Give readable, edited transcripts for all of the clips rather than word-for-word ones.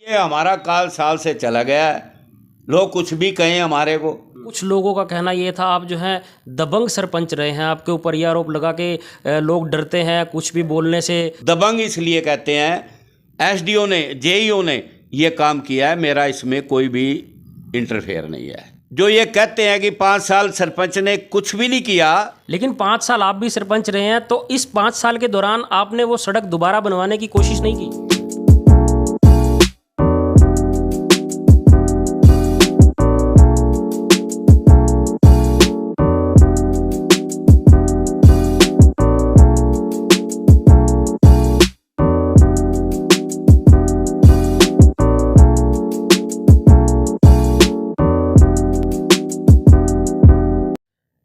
ये हमारा काल साल से चला गया है, लोग कुछ भी कहें हमारे को। कुछ लोगों का कहना ये था आप जो है दबंग सरपंच रहे हैं, आपके ऊपर ये आरोप लगा के लोग डरते हैं कुछ भी बोलने से। दबंग इसलिए कहते हैं, एसडीओ ने जेईओ ने ये काम किया है, मेरा इसमें कोई भी इंटरफेयर नहीं है। जो ये कहते हैं कि 5 साल सरपंच ने कुछ भी नहीं किया, लेकिन 5 साल आप भी सरपंच रहे हैं, तो इस 5 साल के दौरान आपने वो सड़क दोबारा बनवाने की कोशिश नहीं की?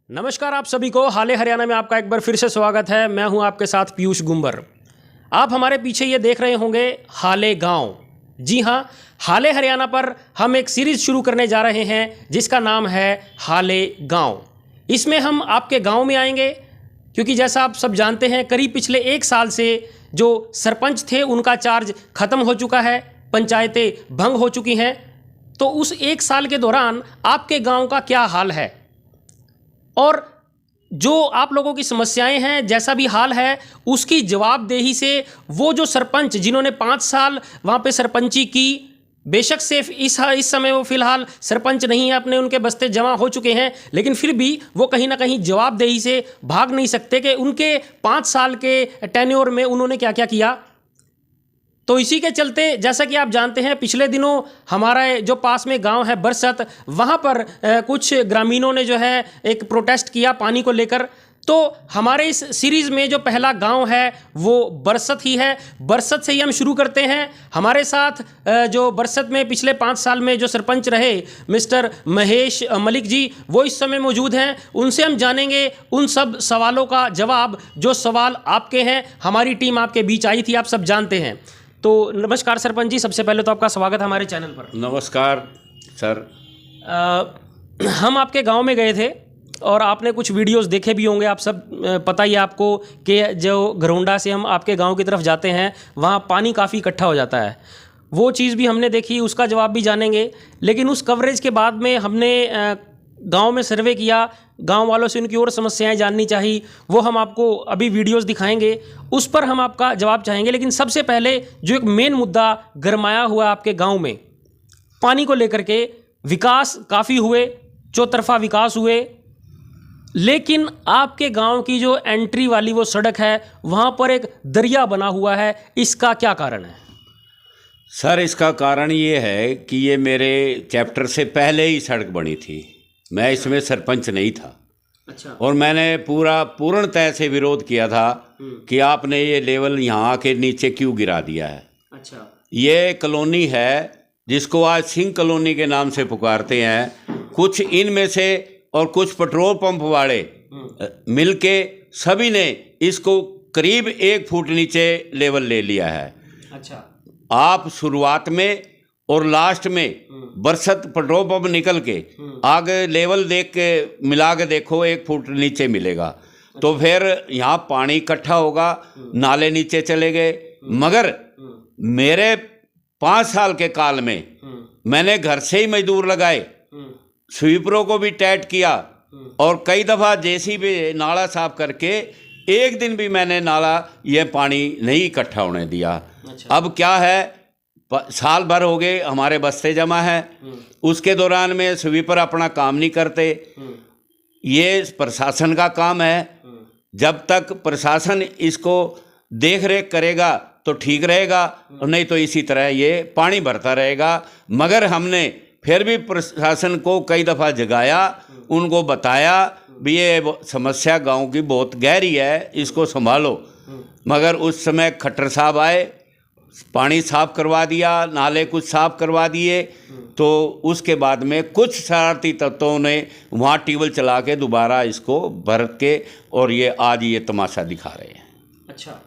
नमस्कार आप सभी को, हाले हरियाणा में आपका एक बार फिर से स्वागत है। मैं हूं आपके साथ पीयूष गुंबर। आप हमारे पीछे ये देख रहे होंगे हाले गांव। जी हां, हाले हरियाणा पर हम एक सीरीज़ शुरू करने जा रहे हैं जिसका नाम है हाले गांव। इसमें हम आपके गांव में आएंगे क्योंकि जैसा आप सब जानते हैं करीब पिछले 1 साल से जो सरपंच थे उनका चार्ज ख़त्म हो चुका है, पंचायतें भंग हो चुकी हैं। तो उस 1 साल के दौरान आपके गाँव का क्या हाल है और जो आप लोगों की समस्याएं हैं, जैसा भी हाल है उसकी जवाबदेही से वो जो सरपंच जिन्होंने 5 साल वहाँ पे सरपंची की, बेशक से इस समय वो फिलहाल सरपंच नहीं है, अपने उनके बस्ते जमा हो चुके हैं, लेकिन फिर भी वो कहीं ना कहीं जवाबदेही से भाग नहीं सकते कि उनके 5 साल के टेन्योर में उन्होंने क्या क्या किया। तो इसी के चलते जैसा कि आप जानते हैं पिछले दिनों हमारा जो पास में गांव है बरसत, वहां पर कुछ ग्रामीणों ने जो है एक प्रोटेस्ट किया पानी को लेकर। तो हमारे इस सीरीज़ में जो पहला गांव है वो बरसत ही है। बरसत से ही हम शुरू करते हैं। हमारे साथ जो बरसत में पिछले 5 साल में जो सरपंच रहे मिस्टर महेश मलिक जी, वो इस समय मौजूद हैं। उनसे हम जानेंगे उन सब सवालों का जवाब जो सवाल आपके हैं। हमारी टीम आपके बीच आई थी, आप सब जानते हैं। तो नमस्कार सरपंच जी, सबसे पहले तो आपका स्वागत है हमारे चैनल पर। नमस्कार सर। हम आपके गांव में गए थे और आपने कुछ वीडियोस देखे भी होंगे। आप सब पता ही है आपको कि जो घरौंडा से हम आपके गांव की तरफ जाते हैं वहाँ पानी काफ़ी इकट्ठा हो जाता है। वो चीज़ भी हमने देखी, उसका जवाब भी जानेंगे। लेकिन उस कवरेज के बाद में हमने गांव में सर्वे किया, गांव वालों से उनकी और समस्याएं जाननी चाहिए, वो हम आपको अभी वीडियोस दिखाएंगे, उस पर हम आपका जवाब चाहेंगे। लेकिन सबसे पहले जो एक मेन मुद्दा गरमाया हुआ आपके गांव में पानी को लेकर के, विकास काफ़ी हुए, चौतरफा विकास हुए, लेकिन आपके गांव की जो एंट्री वाली वो सड़क है वहाँ पर एक दरिया बना हुआ है। इसका क्या कारण है? सर इसका कारण ये है कि ये मेरे चैप्टर से पहले ही सड़क बनी थी, मैं इसमें सरपंच नहीं था। अच्छा। और मैंने पूर्णतः से विरोध किया था कि आपने ये लेवल यहाँ के नीचे क्यों गिरा दिया है। अच्छा। ये कॉलोनी है जिसको आज सिंह कॉलोनी के नाम से पुकारते हैं। कुछ इनमें से और कुछ पेट्रोल पंप वाले मिलके सभी ने इसको करीब 1 फुट नीचे लेवल ले लिया है। अच्छा। आप शुरुआत में और लास्ट में बरसत पेट्रोल पंप निकल के आगे लेवल देख के मिला के देखो 1 फुट नीचे मिलेगा। तो फिर यहाँ पानी इकट्ठा होगा, नाले नीचे चले गए। मगर मेरे 5 साल के काल में मैंने घर से ही मजदूर लगाए, स्वीपरों को भी टैट किया और कई दफ़ा जेसीबी नाला साफ करके एक दिन भी मैंने नाला ये पानी नहीं इकट्ठा होने दिया। अच्छा। अब क्या है, साल भर हो गए हमारे बस्ते जमा है, उसके दौरान में स्वीपर अपना काम नहीं करते। ये प्रशासन का काम है, जब तक प्रशासन इसको देख रेख करेगा तो ठीक रहेगा, और नहीं तो इसी तरह ये पानी भरता रहेगा। मगर हमने फिर भी प्रशासन को कई दफ़ा जगाया, उनको बताया भी ये समस्या गांव की बहुत गहरी है, इसको संभालो। मगर उस समय खट्टर साहब आए, पानी साफ करवा दिया, नाले कुछ साफ करवा दिए। तो उसके बाद में कुछ शरारती तत्वों ने वहाँ ट्यूबवेल चला के दोबारा इसको भर के और ये आज ये तमाशा दिखा रहे हैं। अच्छा,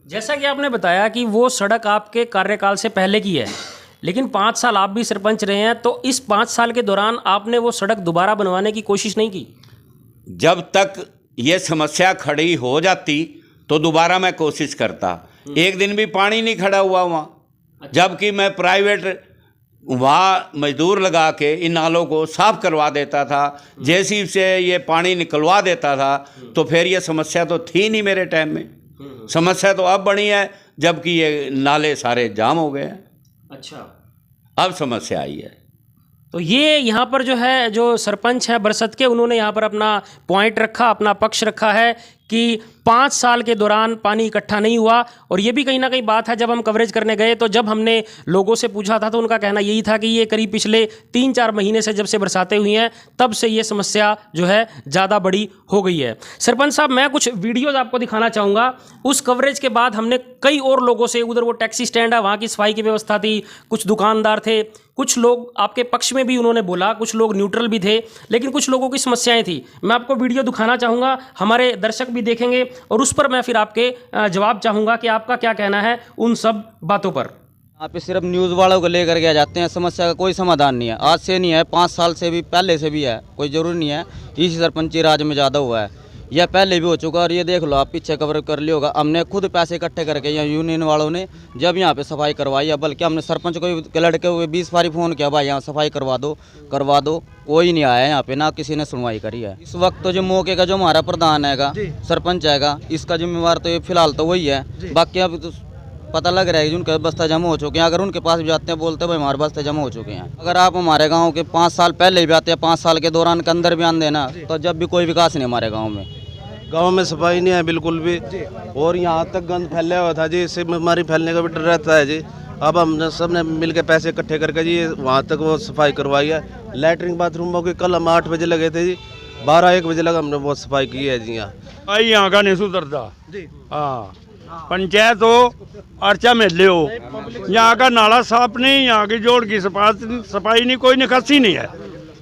जैसा कि आपने बताया कि वो सड़क आपके कार्यकाल से पहले की है, लेकिन 5 साल आप भी सरपंच रहे हैं, तो इस 5 साल के दौरान आपने वो सड़क दोबारा बनवाने की कोशिश नहीं की? जब तक ये समस्या खड़ी हो जाती तो दोबारा मैं कोशिश करता। एक दिन भी पानी नहीं खड़ा हुआ वहाँ। जबकि मैं प्राइवेट वहाँ मजदूर लगा के इन नालों को साफ करवा देता था, जेसीबी से ये पानी निकलवा देता था, तो फिर ये समस्या तो थी नहीं मेरे टाइम में। समस्या तो अब बनी है जबकि ये नाले सारे जाम हो गए हैं। अच्छा, अब समस्या आई है। तो ये यहाँ पर जो है, जो सरपंच हैं बरसत के, उन्होंने यहाँ पर अपना पॉइंट रखा, अपना पक्ष रखा है कि 5 साल के दौरान पानी इकट्ठा नहीं हुआ। और ये भी कहीं ना कहीं बात है, जब हम कवरेज करने गए तो जब हमने लोगों से पूछा था तो उनका कहना यही था कि ये करीब पिछले 3-4 महीने से जब से बरसातें हुई हैं तब से ये समस्या जो है ज़्यादा बड़ी हो गई है। सरपंच साहब, मैं कुछ वीडियोज़ आपको दिखाना चाहूँगा। उस कवरेज के बाद हमने कई और लोगों से, उधर वो टैक्सी स्टैंड है, वहाँ की सफाई की व्यवस्था थी, कुछ दुकानदार थे, कुछ लोग आपके पक्ष में भी उन्होंने बोला, कुछ लोग न्यूट्रल भी थे, लेकिन कुछ लोगों की समस्याएं थी। मैं आपको वीडियो दिखाना चाहूँगा, हमारे दर्शक भी देखेंगे और उस पर मैं फिर आपके जवाब चाहूँगा कि आपका क्या कहना है उन सब बातों पर। यहाँ पे सिर्फ न्यूज़ वालों को लेकर के आ जाते हैं, समस्या का कोई समाधान नहीं है। आज से नहीं है, 5 साल से भी पहले से भी है, कोई ज़रूरी नहीं है इसी सरपंची राज में ज़्यादा हुआ है, यह पहले भी हो चुका। और ये देख लो, आप पीछे कवर कर लिया होगा, हमने खुद पैसे इकट्ठे करके या यूनियन वालों ने जब यहाँ पे सफाई करवाई है, बल्कि हमने सरपंच को लड़के हुए 20 बारी फ़ोन किया, भाई यहाँ सफाई करवा दो, कोई नहीं आया यहाँ पे, ना किसी ने सुनवाई करी है। इस वक्त तो जो मौके का जो हमारा प्रधान हैगा, सरपंच हैगा, इसका जिम्मेवार तो ये फिलहाल तो वही है। बाकी अब तो पता लग रहा है कि उनके बस्ते जमा हो चुके हैं। अगर उनके पास भी जाते हैं, बोलते हैं भाई हमारे बस्ते जमा हो चुके हैं। अगर आप हमारे गांव के 5 साल पहले भी आते हैं, 5 साल के दौरान के अंदर भी आन देना, तो जब भी कोई विकास नहीं हमारे गाँव में सफाई नहीं है बिल्कुल भी, और यहाँ तक गंद फैला हुआ था जी, इससे बीमारी फैलने का भी डर रहता है जी। अब हमने सबने मिलकर पैसे इकट्ठे करके जी वहाँ तक वो सफाई करवाई है। लैटरिन बाथरूमों की कल हम 8 बजे लगे थे जी, 12-1 बजे लगा हमने बहुत सफाई की है जी। यहाँ का नहीं सुधरता। हाँ, पंचायत हो अर्चा में ले हो, यहाँ का नाला साफ नहीं, यहाँ की जोड़ की सफाई नहीं, कोई निकासी नहीं है,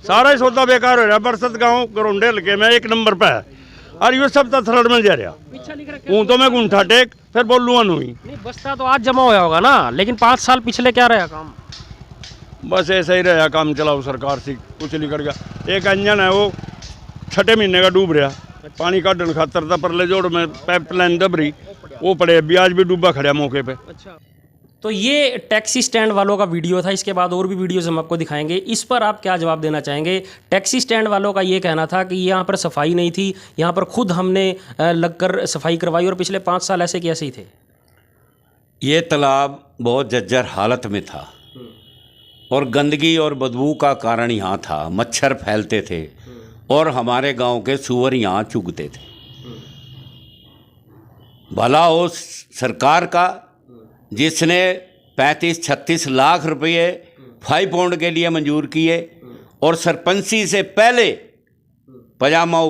सारा ही सौदा बेकार हो रहा है। बरसत गाँव गरोंडे हल्के में 1 नंबर पे है, और ये सब तो थर्ड में जा रहा हूँ, तो मैं गुंठा टेक फिर बोलूँ नहीं। बस्ता तो आज जमा होया होगा ना, लेकिन 5 साल पिछले क्या रहा काम? बस ऐसा ही रहा, काम चलाओ सरकार से, कुछ नहीं कर गया। एक इंजन है वो 6 महीने का डूब रहा, पानी काटने खातर था, परले जोड़ में पाइपलाइन दब रही, वो पड़े अभी, आज भी डूबा खड़ा मौके पे। अच्छा, तो ये टैक्सी स्टैंड वालों का वीडियो था। इसके बाद और भी वीडियोस हम आपको दिखाएंगे। इस पर आप क्या जवाब देना चाहेंगे? टैक्सी स्टैंड वालों का ये कहना था कि यहाँ पर सफाई नहीं थी, यहाँ पर खुद हमने लगकर सफाई करवाई, और पिछले 5 साल ऐसे के ऐसे ही थे। ये तालाब बहुत जर्जर हालत में था और गंदगी और बदबू का कारण यहाँ था, मच्छर फैलते थे और हमारे गांव के सूअर यहाँ चुगते थे। भला हो सरकार का, जिसने 35-36 लाख रुपये 5 पाउंड के लिए मंजूर किए, और सरपंची से पहले पजामा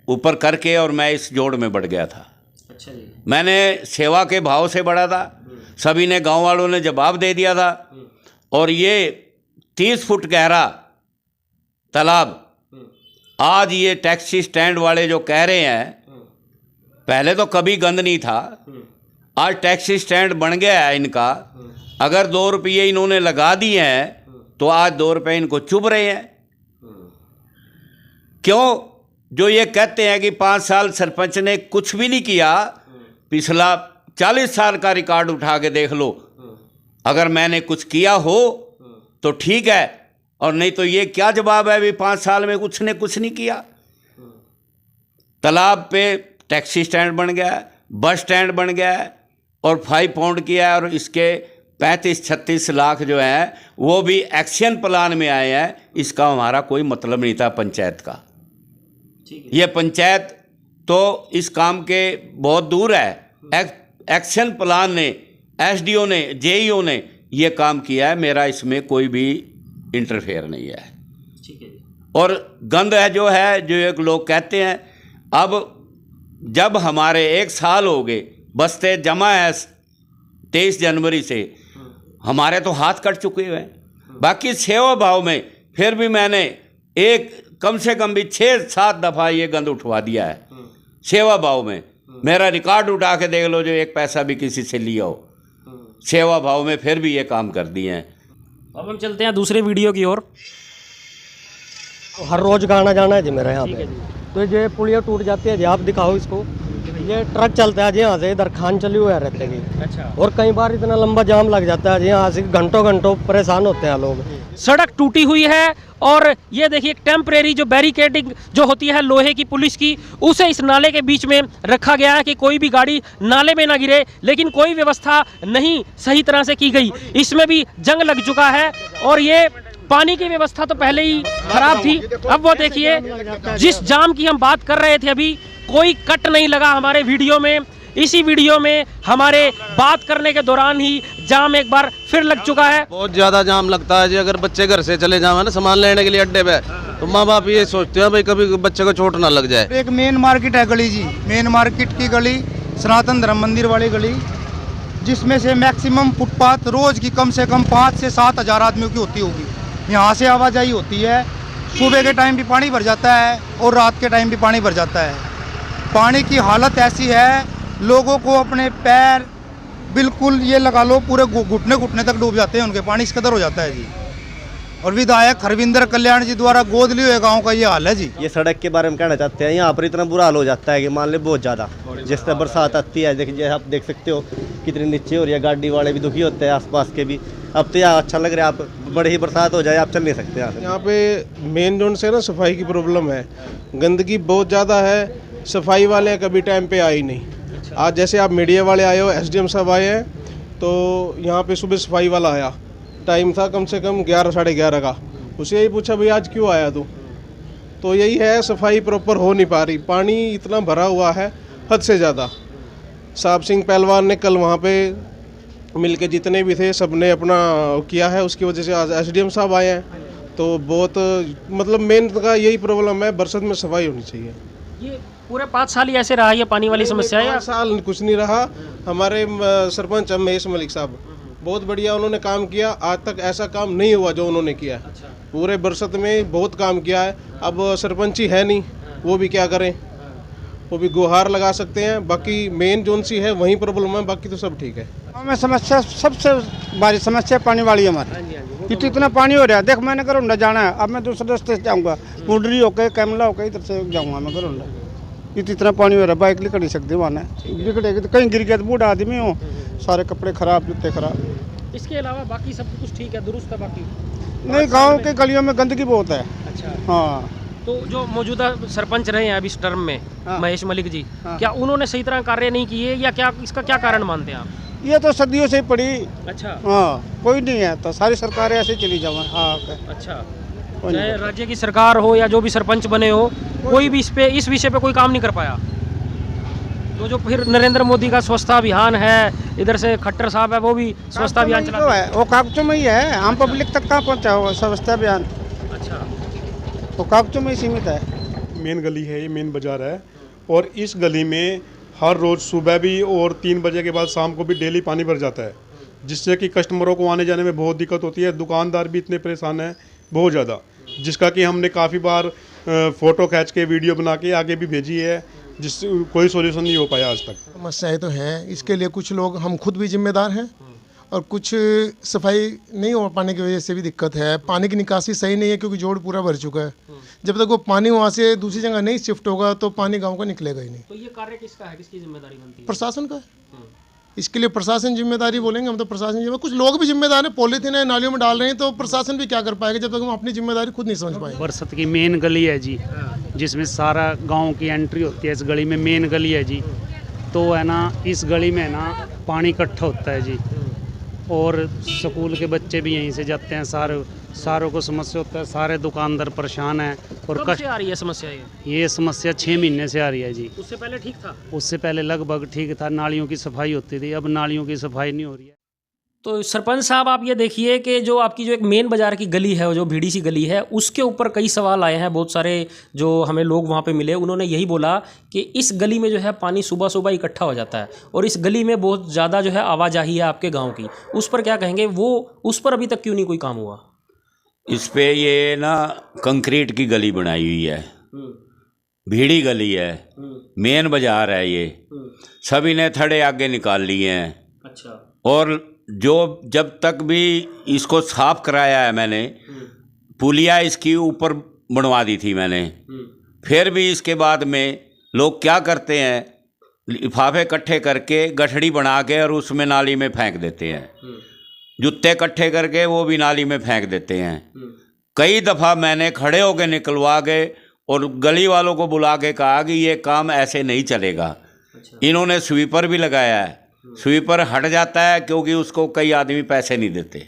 ऊपर करके और मैं इस जोड़ में बढ़ गया था। अच्छा जी। मैंने सेवा के भाव से बढ़ा था, सभी ने, गांव वालों ने जवाब दे दिया था। और ये 30 फुट गहरा तालाब आज ये टैक्सी स्टैंड वाले जो कह रहे हैं, पहले तो कभी गंद नहीं था, आज टैक्सी स्टैंड बन गया है इनका। अगर 2 रुपये इन्होंने लगा दिए हैं तो आज 2 रुपये इनको चुभ रहे हैं। क्यों? जो ये कहते हैं कि 5 साल सरपंच ने कुछ भी नहीं किया, पिछला 40 साल का रिकॉर्ड उठा के देख लो। अगर मैंने कुछ किया हो तो ठीक है, और नहीं तो ये क्या जवाब है भी 5 साल में कुछ ने कुछ नहीं किया। तालाब पे टैक्सी स्टैंड बन गया है, बस स्टैंड बन गया है, और 5 पाउंड किया है, और इसके 35-36 लाख जो है वो भी एक्शन प्लान में आए हैं। इसका हमारा कोई मतलब नहीं था पंचायत का। ये पंचायत तो इस काम के बहुत दूर है। एक्शन प्लान ने, एसडीओ ने, जेईओ ने ये काम किया है, मेरा इसमें कोई भी इंटरफेयर नहीं है। ठीक है। और गंद है जो है, जो एक लोग कहते हैं, अब जब हमारे 1 साल हो गए, बस्ते जमा है 23 जनवरी से, हमारे तो हाथ कट चुके हुए हैं। बाकी सेवा भाव में फिर भी मैंने कम से कम भी 6-7 दफ़ा ये गंद उठवा दिया है सेवा भाव में। मेरा रिकॉर्ड उठा के देख लो, जो 1 पैसा भी किसी से लिया हो, सेवा भाव में फिर भी ये काम कर दिए हैं। अब हम चलते हैं दूसरे वीडियो की ओर। हर रोज गाना जाना है जी मेरा यहाँ पे, तो ये पुलिया टूट जाती है जी, आप दिखाओ इसको। ये ट्रक चलता है जी यहाँ से इधर खान चली हुई है रहते की। अच्छा। और कई बार इतना लंबा जाम लग जाता है जी, यहाँ से घंटों घंटों परेशान होते हैं लोग। सड़क टूटी हुई है और ये देखिए टेम्परेरी जो बैरिकेडिंग जो होती है लोहे की पुलिस की, उसे इस नाले के बीच में रखा गया है कि कोई भी गाड़ी नाले में ना गिरे, लेकिन कोई व्यवस्था नहीं सही तरह से की गई। इसमें भी जंग लग चुका है और ये पानी की व्यवस्था तो पहले ही खराब थी। अब वो देखिए जिस जाम की हम बात कर रहे थे अभी, कोई कट नहीं लगा हमारे वीडियो में। इसी वीडियो में हमारे बात करने के दौरान ही जाम एक बार फिर लग चुका है। बहुत ज़्यादा जाम लगता है जी। अगर बच्चे घर से चले जाए ना सामान लेने के लिए अड्डे पे, तो माँ बाप ये सोचते हैं भाई कभी बच्चे को चोट ना लग जाए। एक मेन मार्केट है गली जी, मेन मार्केट की गली, सनातन धर्म मंदिर वाली गली, जिसमें से मैक्सिमम फुटपाथ रोज की कम से कम 5 से 7 हज़ार आदमियों की होती होगी। यहाँ से आवाजाही होती है। सुबह के टाइम भी पानी भर जाता है और रात के टाइम भी पानी भर जाता है। पानी की हालत ऐसी है, लोगों को अपने पैर बिल्कुल ये लगा लो पूरे घुटने घुटने तक डूब जाते हैं उनके, पानी इस कदर हो जाता है जी। और विधायक हरविंदर कल्याण जी द्वारा गोद लिए गाँव का ये हाल है जी। ये सड़क के बारे में कहना चाहते हैं, यहाँ पर इतना बुरा हाल हो जाता है कि मान ले बहुत ज़्यादा, जिस तरह बरसात आती है देखिए, आप देख सकते हो कितनी नीचे हो रही है, गाड़ी वाले भी दुखी होते हैं, आसपास के भी। अब तो यहाँ अच्छा लग रहा है, आप बड़ी ही बरसात हो जाए आप चल नहीं सकते यहाँ पे मेन जोन से ना सफाई की प्रॉब्लम है, गंदगी बहुत ज़्यादा है, सफाई वाले कभी टाइम पे आए नहीं। आज जैसे आप मीडिया वाले आए हो, एसडीएम साहब आए हैं, तो यहाँ पे सुबह सफाई वाला आया, टाइम था कम से कम 11 साढ़े 11 का, उसे यही पूछा भाई आज क्यों आया तू, तो यही है सफाई प्रॉपर हो नहीं पा रही, पानी इतना भरा हुआ है हद से ज़्यादा। साहब सिंह पहलवान ने कल वहाँ पे मिलके जितने भी थे सब ने अपना किया है, उसकी वजह से आज एसडीएम साहब आए हैं, तो बहुत मतलब मेन का यही प्रॉब्लम है, बरसात में सफाई होनी चाहिए। ये पूरे 5 साल ही ऐसे रहा ये पानी वाली समस्या है? 5 साल कुछ नहीं रहा। हमारे सरपंच महेश मलिक साहब बहुत बढ़िया उन्होंने काम किया, आज तक ऐसा काम नहीं हुआ जो उन्होंने किया। अच्छा। पूरे बरसत में बहुत काम किया है। अब सरपंच ही है नहीं, वो भी क्या करें, वो भी गुहार लगा सकते हैं, बाकी मेन जोन सी है वहीं प्रॉब्लम है, बाकी तो सब ठीक है। हमें समस्या सबसे बड़ी समस्या पानी वाली है हमारी। इतना पानी हो रहा है, देख मैंने करोंडा जाना है, अब मैं दूसरे रास्ते से जाऊँगा, मुंडरी होकर कैमला होकर इधर से जाऊँगा मैं करोंडा। इतना पानी हो रहा है, बाइक निकल नहीं सकती वहाँ, बिगड़ेगी तो कहीं गिर गया तो बूढ़ा आदमी हो, सारे कपड़े खराब, जूते खराब। इसके अलावा बाकी सब कुछ ठीक है, दुरुस्त है बाकी? नहीं, गांव के गलियों में गंदगी बहुत है। अच्छा। हाँ। तो जो मौजूदा सरपंच रहे हैं अभी इस टर्म में, हाँ। महेश मलिक जी, हाँ। क्या उन्होंने सही तरह कार्य नहीं किए या क्या, इसका क्या कारण मानते हैं आप? ये तो सदियों से ही पड़ी। अच्छा। हाँ, कोई नहीं है तो सारी सरकारें ऐसे चली जाओ। हाँ। अच्छा, चाहे राज्य की सरकार हो या जो भी सरपंच बने हो, कोई भी इस विषय पे कोई काम नहीं कर पाया। तो जो फिर नरेंद्र मोदी का स्वच्छता अभियान है, इधर से खट्टर साहब है वो भी स्वच्छता अभियान चलाते हैं। वो कागजों में ही है, आम पब्लिक तक कहाँ पहुँचा हो स्वच्छता अभियान? अच्छा, वो कागजों में ही सीमित है। मेन गली है ये, मेन बाज़ार है, और इस गली में हर रोज़ सुबह भी और 3 बजे के बाद शाम को भी डेली पानी भर जाता है, जिससे कि कस्टमरों को आने जाने में बहुत दिक्कत होती है। दुकानदार भी इतने परेशान हैं बहुत ज़्यादा, जिसका कि हमने काफ़ी बार फ़ोटो खींच के वीडियो बना के आगे भी भेजी है, जिससे कोई सॉल्यूशन नहीं हो पाया आज तक। समस्याएं तो हैं, इसके लिए कुछ लोग हम खुद भी जिम्मेदार हैं और कुछ सफाई नहीं हो पाने की वजह से भी दिक्कत है। पानी की निकासी सही नहीं है क्योंकि जोड़ पूरा भर चुका है। जब तक वो पानी वहाँ से दूसरी जगह नहीं शिफ्ट होगा तो पानी गांव का निकलेगा ही नहीं। तो ये कार्य किसका है, किसकी जिम्मेदारी बनती है? प्रशासन का है। इसके लिए प्रशासन जिम्मेदारी बोलेंगे हम तो, प्रशासन जिम्मेदार। कुछ लोग भी जिम्मेदार हैं, पॉलीथीन है नालियों में डाल रहे हैं, तो प्रशासन भी क्या कर पाएगा जब तक हम अपनी जिम्मेदारी खुद नहीं समझ पाएंगे। बरसत की मेन गली है जी, जिसमें सारा गांव की एंट्री होती है। इस गली में मेन गली है जी, तो है ना इस गली में ना पानी इकट्ठा होता है जी, और स्कूल के बच्चे भी यहीं से जाते हैं, सारों को समस्या होता है, सारे दुकानदार परेशान हैं। और कब से आ रही है समस्या ये समस्या 6 महीने से आ रही है जी। उससे पहले ठीक था? उससे पहले लगभग ठीक था, नालियों की सफाई होती थी, अब नालियों की सफाई नहीं हो रही है। तो सरपंच साहब आप ये देखिए कि जो आपकी जो एक मेन बाज़ार की गली है, जो भीड़ी सी गली है, उसके ऊपर कई सवाल आए हैं। बहुत सारे जो हमें लोग वहाँ पे मिले, उन्होंने यही बोला कि इस गली में जो है पानी सुबह सुबह इकट्ठा हो जाता है और इस गली में बहुत ज़्यादा जो है आवाजाही है आपके गाँव की। उस पर क्या कहेंगे, वो उस पर अभी तक क्यों नहीं कोई काम हुआ? इस पे ये ना कंक्रीट की गली बनाई हुई है, भीड़ी गली है, मेन बाजार है ये, सभी ने थड़े आगे निकाल लिए हैं। अच्छा। और जो जब तक भी इसको साफ कराया है मैंने, पुलिया इसकी ऊपर बनवा दी थी मैंने, फिर भी इसके बाद में लोग क्या करते हैं, लिफाफे इकट्ठे करके गठड़ी बना के और उसमें नाली में फेंक देते हैं। जूते इकट्ठे करके वो भी नाली में फेंक देते हैं। कई दफ़ा मैंने खड़े होकर निकलवा के और गली वालों को बुला के कहा कि ये काम ऐसे नहीं चलेगा। इन्होंने स्वीपर भी लगाया है, स्वीपर हट जाता है क्योंकि उसको कई आदमी पैसे नहीं देते।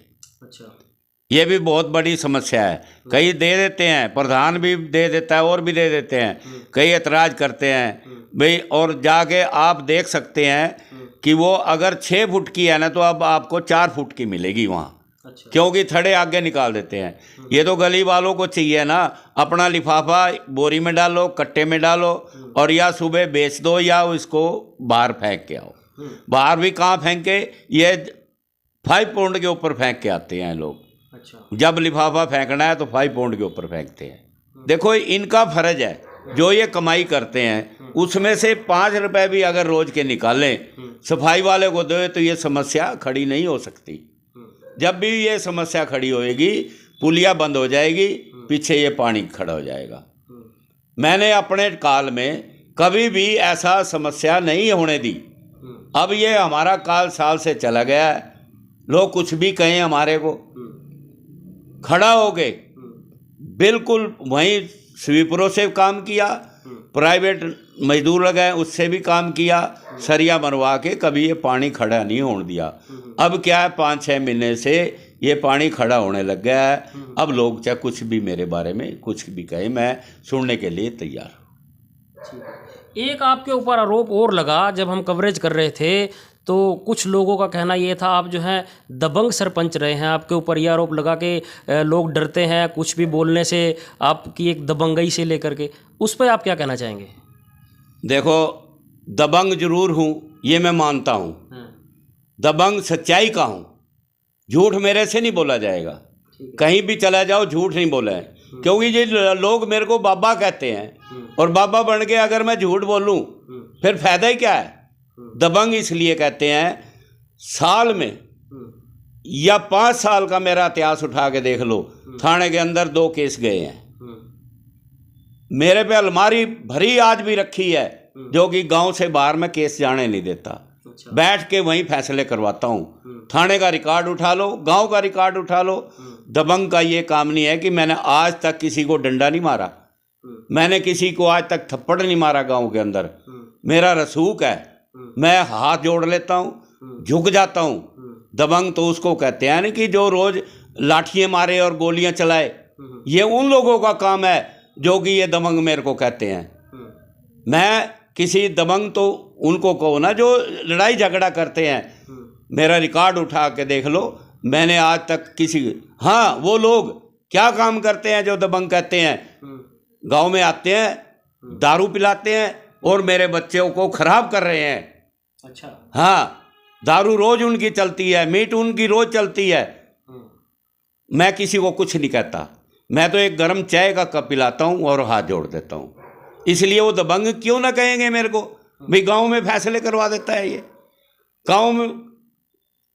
ये भी बहुत बड़ी समस्या है। कई दे देते हैं, प्रधान भी दे देता है और भी दे देते हैं, कई एतराज़ करते हैं भाई। और जाके आप देख सकते हैं कि वो अगर 6 फुट की है ना तो अब आपको 4 फुट की मिलेगी वहाँ, क्योंकि थड़े आगे निकाल देते हैं। ये तो गली वालों को चाहिए ना, अपना लिफाफा बोरी में डालो, कट्टे में डालो और या सुबह बेच दो या उसको बाहर फेंक के आओ। बाहर भी कहाँ फेंके, ये 5 पाउंड के ऊपर फेंक के आते हैं लोग। जब लिफाफा फेंकना है तो 5 पाउंड के ऊपर फेंकते हैं। देखो इनका फर्ज है, जो ये कमाई करते हैं उसमें से 5 रुपए भी अगर रोज के निकालें, सफाई वाले को दे तो ये समस्या खड़ी नहीं हो सकती। जब भी ये समस्या खड़ी होएगी, पुलिया बंद हो जाएगी, पीछे ये पानी खड़ा हो जाएगा। मैंने अपने काल में कभी भी ऐसा समस्या नहीं होने दी। अब ये हमारा काल साल से चला गया है, लोग कुछ भी कहें हमारे को, खड़ा हो गए बिल्कुल वहीं स्वीपरों से काम किया, प्राइवेट मजदूर लगाए उससे भी काम किया, सरिया बनवा के कभी ये पानी खड़ा नहीं होने दिया। अब क्या है, 5-6 महीने से ये पानी खड़ा होने लग गया है। अब लोग चाहे कुछ भी मेरे बारे में कुछ भी कहे, मैं सुनने के लिए तैयार हूँ। एक आपके ऊपर आरोप और लगा, जब हम कवरेज कर रहे थे तो कुछ लोगों का कहना ये था आप जो हैं दबंग सरपंच रहे हैं। आपके ऊपर यह आरोप लगा कि लोग डरते हैं कुछ भी बोलने से, आपकी एक दबंगई से लेकर के, उस पर आप क्या कहना चाहेंगे? देखो, दबंग जरूर हूँ, ये मैं मानता हूँ। दबंग सच्चाई का हूँ, झूठ मेरे से नहीं बोला जाएगा। कहीं भी चला जाओ झूठ नहीं बोला है, क्योंकि ये लोग मेरे को बाबा कहते हैं और बाबा बन के अगर मैं झूठ बोलूँ फिर फायदा ही क्या है। दबंग इसलिए कहते हैं, साल में या 5 साल का मेरा इतिहास उठा के देख लो, थाने के अंदर 2 केस गए हैं। मेरे पे अलमारी भरी आज भी रखी है, जो कि गांव से बाहर में केस जाने नहीं देता। बैठ के वहीं फैसले करवाता हूँ। थाने का रिकॉर्ड उठा लो, गांव का रिकॉर्ड उठा लो। दबंग का ये काम नहीं है कि मैंने आज तक किसी को डंडा नहीं मारा, मैंने किसी को आज तक थप्पड़ नहीं मारा गांव के अंदर। मेरा रसूख है, मैं हाथ जोड़ लेता हूँ, झुक जाता हूँ। दबंग तो उसको कहते हैं ना कि जो रोज लाठियाँ मारे और गोलियाँ चलाए, ये उन लोगों का काम है जो कि ये दबंग मेरे को कहते हैं। मैं किसी दबंग तो उनको कहो ना जो लड़ाई झगड़ा करते हैं। मेरा रिकॉर्ड उठा के देख लो, मैंने आज तक किसी, हाँ वो लोग क्या काम करते हैं जो दबंग कहते हैं, गांव में आते हैं, दारू पिलाते हैं और मेरे बच्चों को खराब कर रहे हैं। अच्छा। हाँ, दारू रोज उनकी चलती है, मीट उनकी रोज चलती है। मैं किसी को कुछ नहीं कहता, मैं तो एक गर्म चाय का कप पिलाता हूँ और हाथ जोड़ देता हूँ। इसलिए वो दबंग क्यों ना कहेंगे मेरे को, भाई गांव में फैसले करवा देता है ये।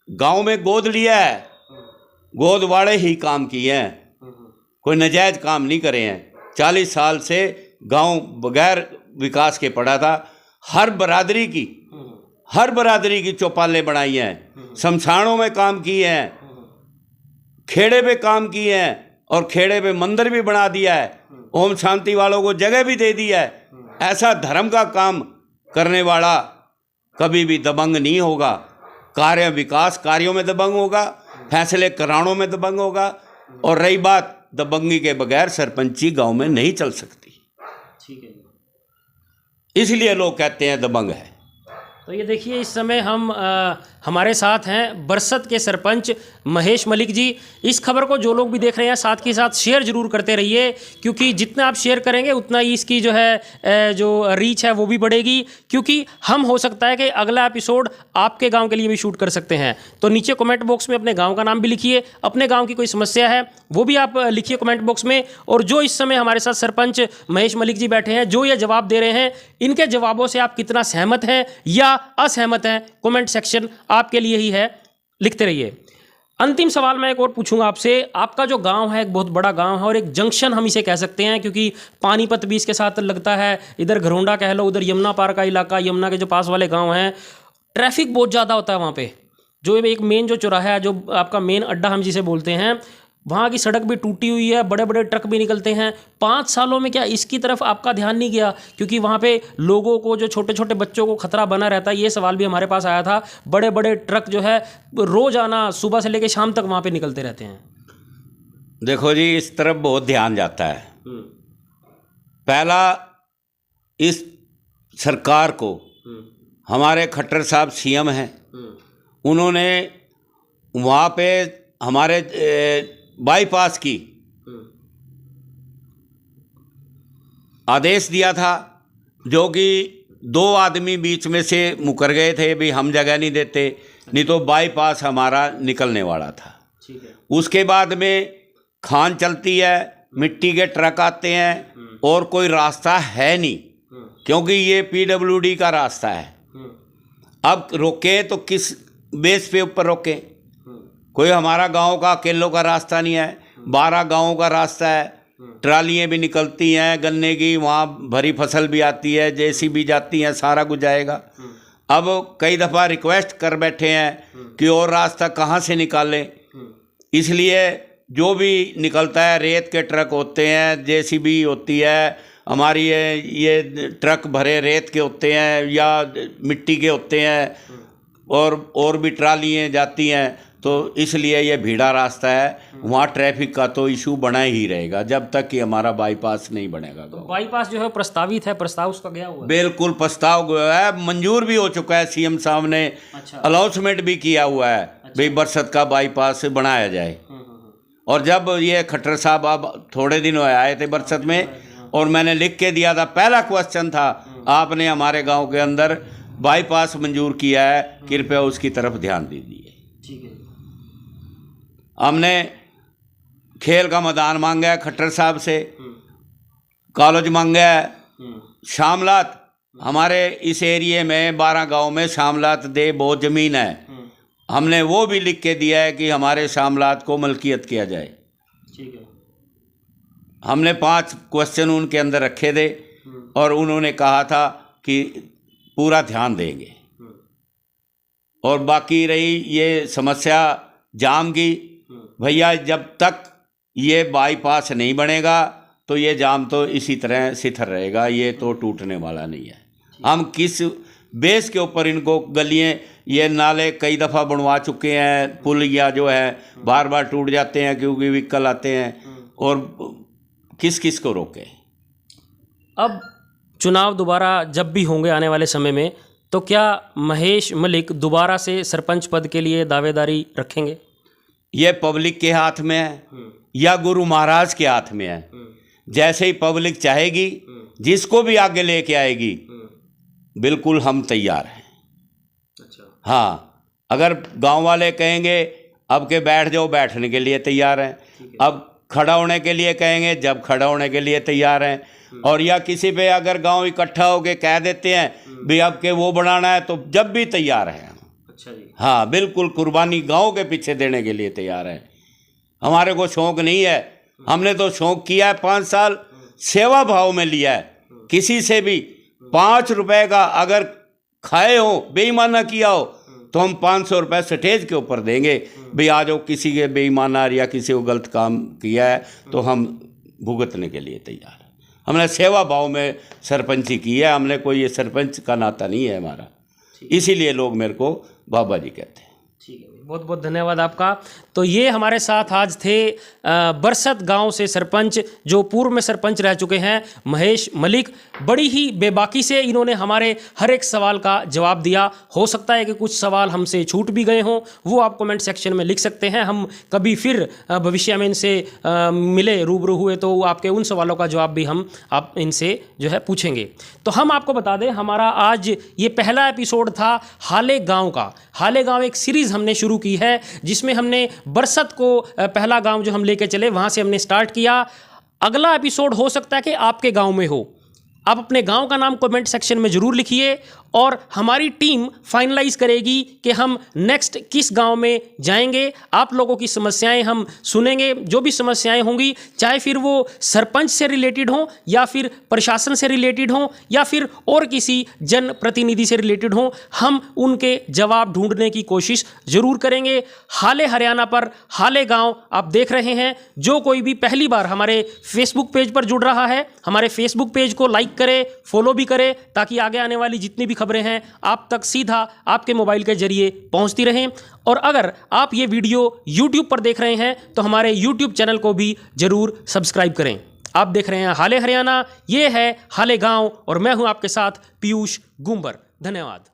गांव में गोद लिया है, गोद वाले ही काम किए हैं, कोई नाजायज काम नहीं करे हैं। 40 साल से गांव बगैर विकास के पड़ा था। हर बरादरी की चौपालें बनाई हैं, शमशानों में काम किए हैं, खेड़े पे काम किए हैं और खेड़े पे मंदिर भी बना दिया है, ओम शांति वालों को जगह भी दे दी है। ऐसा धर्म का काम करने वाला कभी भी दबंग नहीं होगा। विकास कार्यों में दबंग होगा, फैसले करानों में दबंग होगा। और रही बात दबंगी के बगैर सरपंची गांव में नहीं चल सकती, ठीक है। इसलिए लोग कहते हैं दबंग है। तो ये देखिए, इस समय हम हमारे साथ हैं बरसत के सरपंच महेश मलिक जी। इस खबर को जो लोग भी देख रहे हैं साथ के साथ शेयर जरूर करते रहिए, क्योंकि जितना आप शेयर करेंगे उतना ही इसकी जो है जो रीच है वो भी बढ़ेगी। क्योंकि हम हो सकता है कि अगला एपिसोड आपके गांव के लिए भी शूट कर सकते हैं। तो नीचे कमेंट बॉक्स में अपने गाँव का नाम भी लिखिए, अपने गाँव की कोई समस्या है वो भी आप लिखिए कमेंट बॉक्स में। और जो इस समय हमारे साथ सरपंच महेश मलिक जी बैठे हैं, जो ये जवाब दे रहे हैं, इनके जवाबों से आप कितना सहमत हैं या असहमत हैं, कमेंट सेक्शन आपके लिए ही है, लिखते रहिए। अंतिम सवाल मैं एक और पूछूंगा आपसे। आपका जो गांव है एक बहुत बड़ा गांव है और एक जंक्शन हम इसे कह सकते हैं, क्योंकि पानीपत भी इसके साथ लगता है, इधर घरोंडा कह लो, उधर यमुना पार का इलाका, यमुना के जो पास वाले गांव हैं, ट्रैफिक बहुत ज़्यादा होता है वहाँ पे। जो एक मेन जो चौराहा है, जो आपका मेन अड्डा हम जिसे बोलते हैं, वहाँ की सड़क भी टूटी हुई है, बड़े बड़े ट्रक भी निकलते हैं। 5 सालों में क्या इसकी तरफ आपका ध्यान नहीं गया? क्योंकि वहाँ पे लोगों को, जो छोटे छोटे बच्चों को खतरा बना रहता है। ये सवाल भी हमारे पास आया था। बड़े बड़े ट्रक जो है रोज़ाना सुबह से लेकर शाम तक वहाँ पे निकलते रहते हैं। देखो जी, इस तरफ बहुत ध्यान जाता है। पहला, इस सरकार को, हमारे खट्टर साहब सीएम हैं, उन्होंने वहाँ पे हमारे बाईपास की आदेश दिया था, जो कि 2 आदमी बीच में से मुकर गए थे, भी हम जगह नहीं देते, नहीं तो बाईपास हमारा निकलने वाला था। उसके बाद में खान चलती है, मिट्टी के ट्रक आते हैं और कोई रास्ता है नहीं, क्योंकि ये पीडब्ल्यूडी का रास्ता है। अब रोके तो किस बेस पे ऊपर रोके? कोई हमारा गांव का अकेलों का रास्ता नहीं है, 12 गांवों का रास्ता है। ट्रालियाँ भी निकलती हैं गन्ने की, वहाँ भरी फसल भी आती है, जेसीबी जाती हैं, सारा कुछ जाएगा। अब कई दफ़ा रिक्वेस्ट कर बैठे हैं कि और रास्ता कहाँ से निकालें, इसलिए जो भी निकलता है, रेत के ट्रक होते हैं, जेसीबी होती है हमारी, ये ट्रक भरे रेत के होते हैं या मिट्टी के होते हैं, और भी ट्रालियाँ जाती हैं। तो इसलिए ये भीड़ा रास्ता है, वहाँ ट्रैफिक का तो इशू बना ही रहेगा जब तक कि हमारा बाईपास नहीं बनेगा। तो बाईपास जो है प्रस्तावित है, प्रस्ताव उसका गया हुआ है? बिल्कुल प्रस्ताव गया है, मंजूर भी हो चुका है, सीएम साहब ने अनाउंसमेंट भी किया हुआ है, भाई बरसत का बाईपास बनाया जाए। और जब ये खट्टर साहब अब थोड़े दिन आए थे बरसत में, और मैंने लिख के दिया था, पहला क्वेश्चन था, आपने हमारे गाँव के अंदर बाईपास मंजूर किया है, कृपया उसकी तरफ ध्यान दीजिए। हमने खेल का मैदान मांगा है खट्टर साहब से, कॉलेज मांगा है, शामलात, हमारे इस एरिए में 12 गांव में शामलात दे बहुत ज़मीन है, हमने वो भी लिख के दिया है कि हमारे शामलात को मलकियत किया जाए। ठीक है। हमने 5 क्वेश्चन उनके अंदर रखे थे और उन्होंने कहा था कि पूरा ध्यान देंगे। और बाकी रही ये समस्या जाम की, भैया जब तक ये बाईपास नहीं बनेगा तो ये जाम तो इसी तरह सिथर रहेगा, ये तो टूटने वाला नहीं है। हम किस बेस के ऊपर इनको गलियाँ, ये नाले कई दफ़ा बनवा चुके हैं, पुल या जो है बार बार टूट जाते हैं क्योंकि व्हीकल आते हैं, और किस किस को रोके। अब चुनाव दोबारा जब भी होंगे आने वाले समय में, तो क्या महेश मलिक दोबारा से सरपंच पद के लिए दावेदारी रखेंगे? ये पब्लिक के हाथ में है या गुरु महाराज के हाथ में है। जैसे ही पब्लिक चाहेगी, जिसको भी आगे लेके आएगी, बिल्कुल हम तैयार हैं। हाँ, अगर गांव वाले कहेंगे अब के बैठ जाओ, बैठने के लिए तैयार हैं। अब खड़ा होने के लिए कहेंगे, जब खड़ा होने के लिए तैयार हैं। और या किसी पे अगर गांव इकट्ठा होके कह देते हैं भी अब के वो बनाना है, तो जब भी तैयार हैं। अच्छा जी। हाँ, बिल्कुल कुर्बानी गांव के पीछे देने के लिए तैयार हैं। हमारे को शौक नहीं है, हमने तो शौक किया है 5 साल, सेवा भाव में लिया है। किसी से भी 5 रुपए का अगर खाए हो, बेईमाना किया हो, तो हम 500 रुपये स्टेज के ऊपर देंगे, भाई आ जाओ, किसी के बेईमाना या किसी को गलत काम किया है तो हम भुगतने के लिए तैयार हैं। हमने सेवा भाव में सरपंची की है, हमने कोई ये सरपंच का नाता नहीं है हमारा, इसीलिए लोग मेरे को बाबा जी कहते हैं। ठीक है, बहुत बहुत धन्यवाद आपका। तो ये हमारे साथ आज थे बरसत गांव से सरपंच, जो पूर्व में सरपंच रह चुके हैं, महेश मलिक। बड़ी ही बेबाकी से इन्होंने हमारे हर एक सवाल का जवाब दिया। हो सकता है कि कुछ सवाल हमसे छूट भी गए हों, वो आप कमेंट सेक्शन में लिख सकते हैं। हम कभी फिर भविष्य में इनसे मिले, रूबरू हुए, तो आपके उन सवालों का जवाब भी हम आप इनसे जो है पूछेंगे। तो हम आपको बता दें, हमारा आज ये पहला एपिसोड था हाले गाँव का। हाले गाँव एक सीरीज़ हमने शुरू की है, जिसमें हमने बरसत को पहला गांव जो हम लेके चले, वहां से हमने स्टार्ट किया। अगला एपिसोड हो सकता है कि आपके गांव में हो। आप अपने गांव का नाम कमेंट सेक्शन में ज़रूर लिखिए और हमारी टीम फाइनलाइज करेगी कि हम नेक्स्ट किस गांव में जाएंगे। आप लोगों की समस्याएं हम सुनेंगे, जो भी समस्याएं होंगी, चाहे फिर वो सरपंच से रिलेटेड हों या फिर प्रशासन से रिलेटेड हों या फिर और किसी जनप्रतिनिधि से रिलेटेड हों, हम उनके जवाब ढूंढने की कोशिश जरूर करेंगे। हाले हरियाणा पर हाले गांव आप देख रहे हैं। जो कोई भी पहली बार हमारे फेसबुक पेज पर जुड़ रहा है, हमारे फेसबुक पेज को लाइक करें, फॉलो भी करें, ताकि आगे आने वाली जितनी भी खबरें हैं आप तक सीधा आपके मोबाइल के जरिए पहुंचती रहें। और अगर आप ये वीडियो YouTube पर देख रहे हैं तो हमारे YouTube चैनल को भी जरूर सब्सक्राइब करें। आप देख रहे हैं हाले हरियाणा, ये है हाले गांव और मैं हूं आपके साथ पीयूष गुंबर। धन्यवाद।